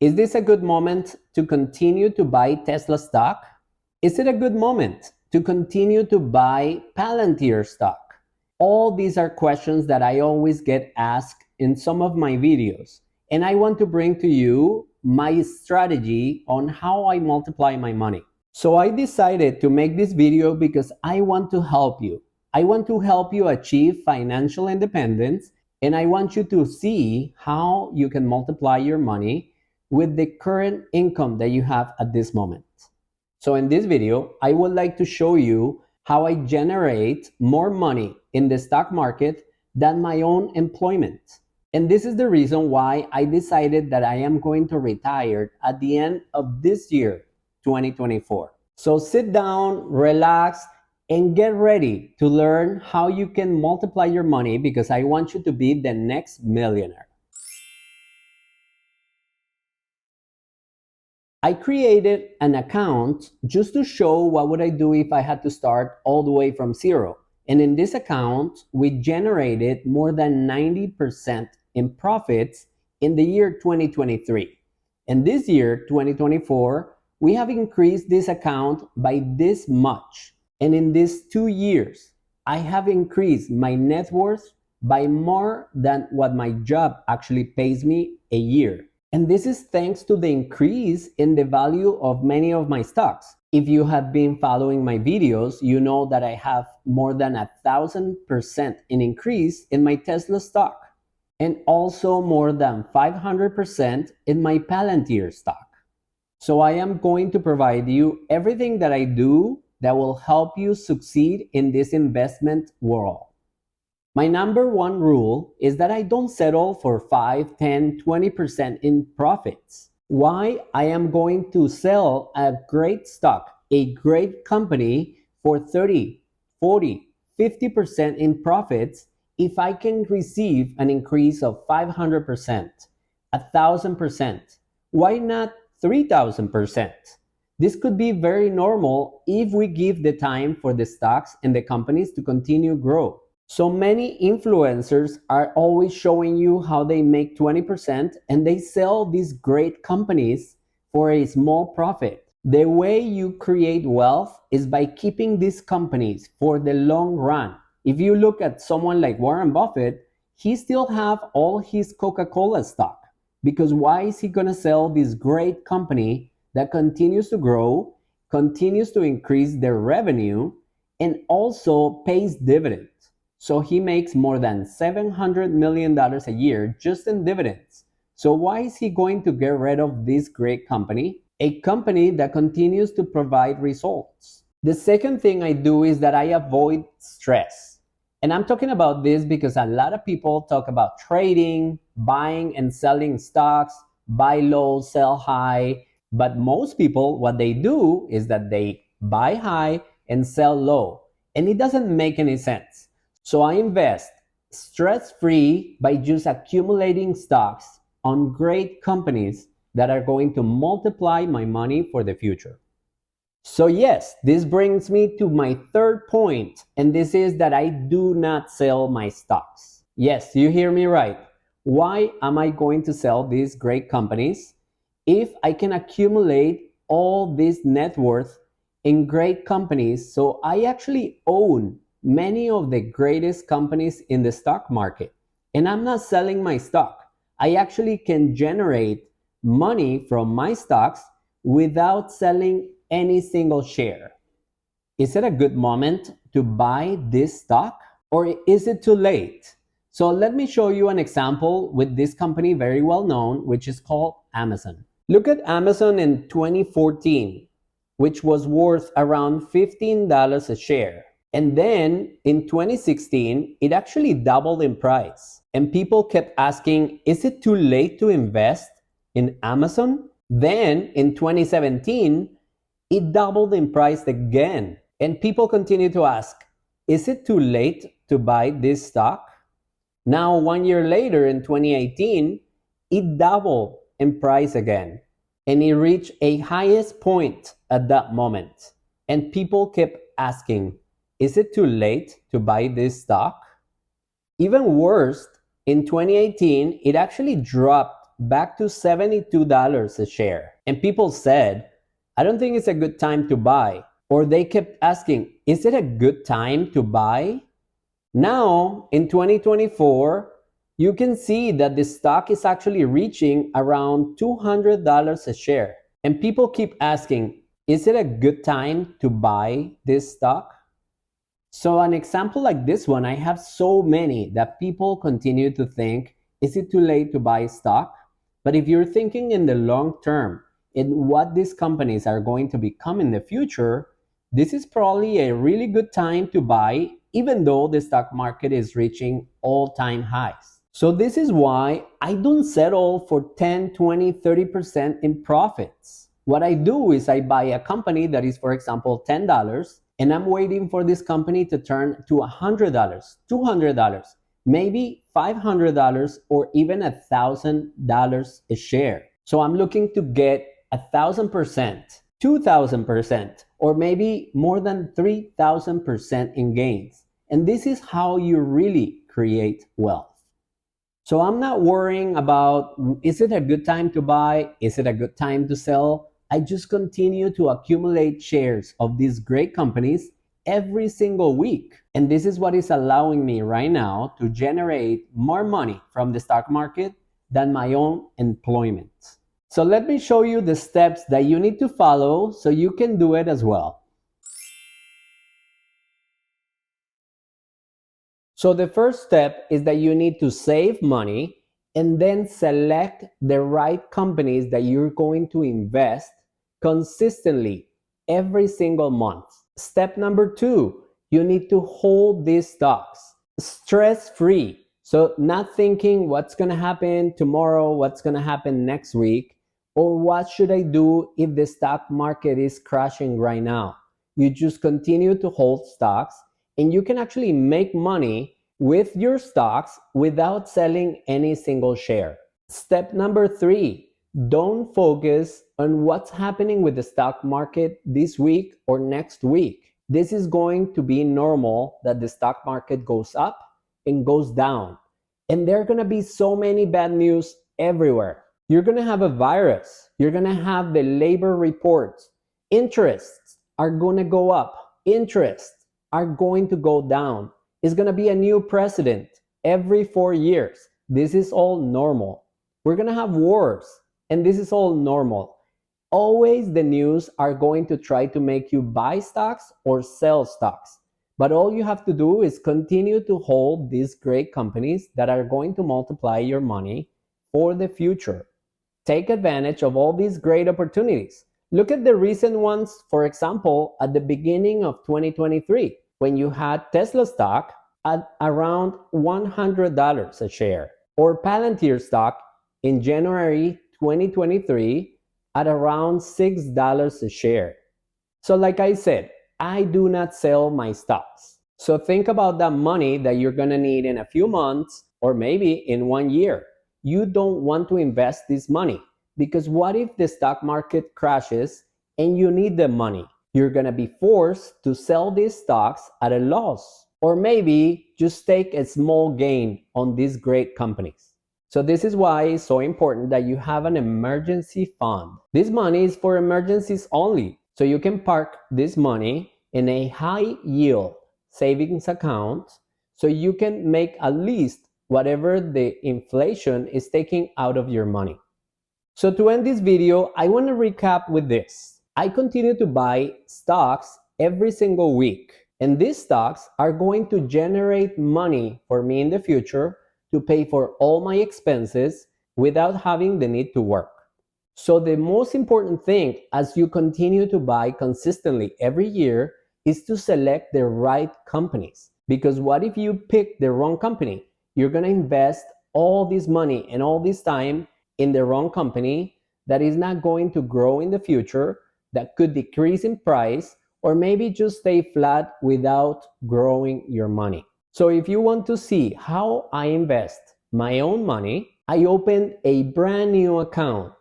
Is this a good moment to continue to buy Tesla stock? Is it a good moment to continue to buy Palantir stock? All these are questions that I always get asked in some of my videos, and I want to bring to you my strategy on how I multiply my money. So I decided to make this video because I want to help you. I want to help you achieve financial independence, and I want you to see how you can multiply your money with the current income that you have at this moment. So in this video, I would like to show you how I generate more money in the stock market than my own employment. And this is the reason why I decided that I am going to retire at the end of this year, 2024. So sit down, relax, and get ready to learn how you can multiply your money, because I want you to be the next millionaire. I created an account just to show what would I do if I had to start all the way from zero. And in this account, we generated more than 90% in profits in the year 2023. And this year, 2024, we have increased this account by this much. And in these 2 years, I have increased my net worth by more than what my job actually pays me a year. And this is thanks to the increase in the value of many of my stocks. If you have been following my videos, you know that I have more than 1,000% in increase in my Tesla stock, and also more than 500% in my Palantir stock. So I am going to provide you everything that I do that will help you succeed in this investment world. My number one rule is that I don't settle for 5, 10, 20% in profits. Why? I am going to sell a great stock, a great company for 30, 40, 50% in profits if I can receive an increase of 500%, 1,000%. Why not 3,000%? This could be very normal if we give the time for the stocks and the companies to continue grow. So many influencers are always showing you how they make 20% and they sell these great companies for a small profit. The way you create wealth is by keeping these companies for the long run. If you look at someone like Warren Buffett, he still have all his Coca-Cola stock, because why is he going to sell this great company that continues to grow, continues to increase their revenue, and also pays dividends? So he makes more than $700 million a year just in dividends. So why is he going to get rid of this great company? A company that continues to provide results. The second thing I do is that I avoid stress. And I'm talking about this because a lot of people talk about trading, buying and selling stocks, buy low, sell high. But most people, what they do is that they buy high and sell low. And it doesn't make any sense. So I invest stress-free by just accumulating stocks on great companies that are going to multiply my money for the future. So yes, this brings me to my third point, and this is that I do not sell my stocks. Yes, you hear me right. Why am I going to sell these great companies if I can accumulate all this net worth in great companies? So I actually own many of the greatest companies in the stock market, and I'm not selling my stock. I actually can generate money from my stocks without selling any single share. Is it a good moment to buy this stock, or is it too late? So let me show you an example with this company, very well known, which is called Amazon. Look at Amazon in 2014, which was worth around $15 a share. And then in 2016, it actually doubled in price. And people kept asking, is it too late to invest in Amazon? Then in 2017, it doubled in price again. And people continue to ask, is it too late to buy this stock? Now, 1 year later in 2018, it doubled in price again. And it reached a highest point at that moment. And people kept asking, is it too late to buy this stock? Even worse, in 2018, it actually dropped back to $72 a share. And people said, I don't think it's a good time to buy. Or they kept asking, is it a good time to buy? Now, in 2024, you can see that the stock is actually reaching around $200 a share. And people keep asking, is it a good time to buy this stock? So an example like this one, I have so many that people continue to think, is it too late to buy stock? But if you're thinking in the long term, in what these companies are going to become in the future, this is probably a really good time to buy, even though the stock market is reaching all-time highs. So this is why I don't settle for 10, 20, 30% in profits. What I do is I buy a company that is, for example, $10, and I'm waiting for this company to turn to $100, $200, maybe $500, or even $1,000 a share. So I'm looking to get 1,000%, 2,000%, or maybe more than 3,000% in gains. And this is how you really create wealth. So I'm not worrying about, is it a good time to buy? Is it a good time to sell? I just continue to accumulate shares of these great companies every single week. And this is what is allowing me right now to generate more money from the stock market than my own employment. So let me show you the steps that you need to follow so you can do it as well. So the first step is that you need to save money and then select the right companies that you're going to invest consistently every single month. Step number 2, you need to hold these stocks stress-free. So not thinking what's going to happen tomorrow, what's going to happen next week, or what should I do if the stock market is crashing right now. You just continue to hold stocks, and you can actually make money with your stocks without selling any single share. Step number 3, don't focus on what's happening with the stock market this week or next week. This is going to be normal that the stock market goes up and goes down. And there are going to be so many bad news everywhere. You're going to have a virus. You're going to have the labor reports. Interests are going to go up. Interests are going to go down. It's going to be a new president every 4 years. This is all normal. We're going to have wars, and this is all normal. Always the news are going to try to make you buy stocks or sell stocks. But all you have to do is continue to hold these great companies that are going to multiply your money for the future. Take advantage of all these great opportunities. Look at the recent ones, for example, at the beginning of 2023, when you had Tesla stock at around $100 a share, or Palantir stock in January 2023 at around $6 a share. So like I said, I do not sell my stocks. So think about that money that you're going to need in a few months or maybe in 1 year. You don't want to invest this money because what if the stock market crashes and you need the money? You're going to be forced to sell these stocks at a loss, or maybe just take a small gain on these great companies. So this is why it's so important that you have an emergency fund. This money is for emergencies only. So you can park this money in a high yield savings account so you can make at least whatever the inflation is taking out of your money. So to end this video, I want to recap with this. I continue to buy stocks every single week, and these stocks are going to generate money for me in the future to pay for all my expenses without having the need to work. So the most important thing as you continue to buy consistently every year is to select the right companies. Because what if you pick the wrong company? You're going to invest all this money and all this time in the wrong company that is not going to grow in the future, that could decrease in price, or maybe just stay flat without growing your money. So if you want to see how I invest my own money, I opened a brand new account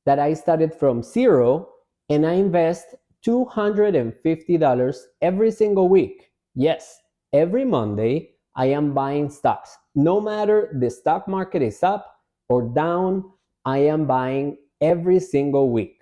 that I started from zero, and I invest $250 every single week. Yes, every Monday I am buying stocks. No matter the stock market is up or down, I am buying every single week.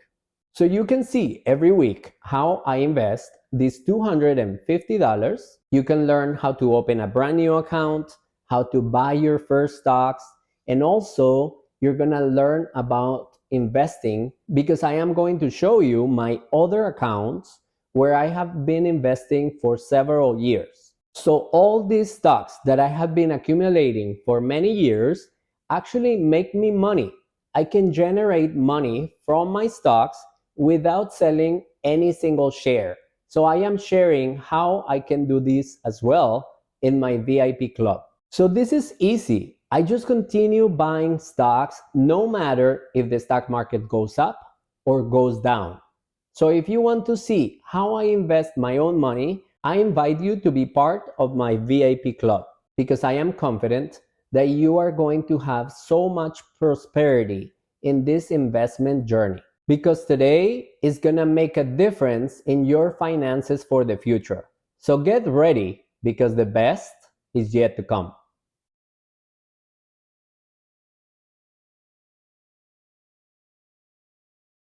So you can see every week how I invest these $250. You can learn how to open a brand new account, how to buy your first stocks, and also you're gonna learn about investing because I am going to show you my other accounts where I have been investing for several years. So all these stocks that I have been accumulating for many years actually make me money. I can generate money from my stocks without selling any single share. So I am sharing how I can do this as well in my VIP club. So this is easy. I just continue buying stocks no matter if the stock market goes up or goes down. So if you want to see how I invest my own money, I invite you to be part of my VIP club because I am confident that you are going to have so much prosperity in this investment journey because today is going to make a difference in your finances for the future. So get ready because the best is yet to come.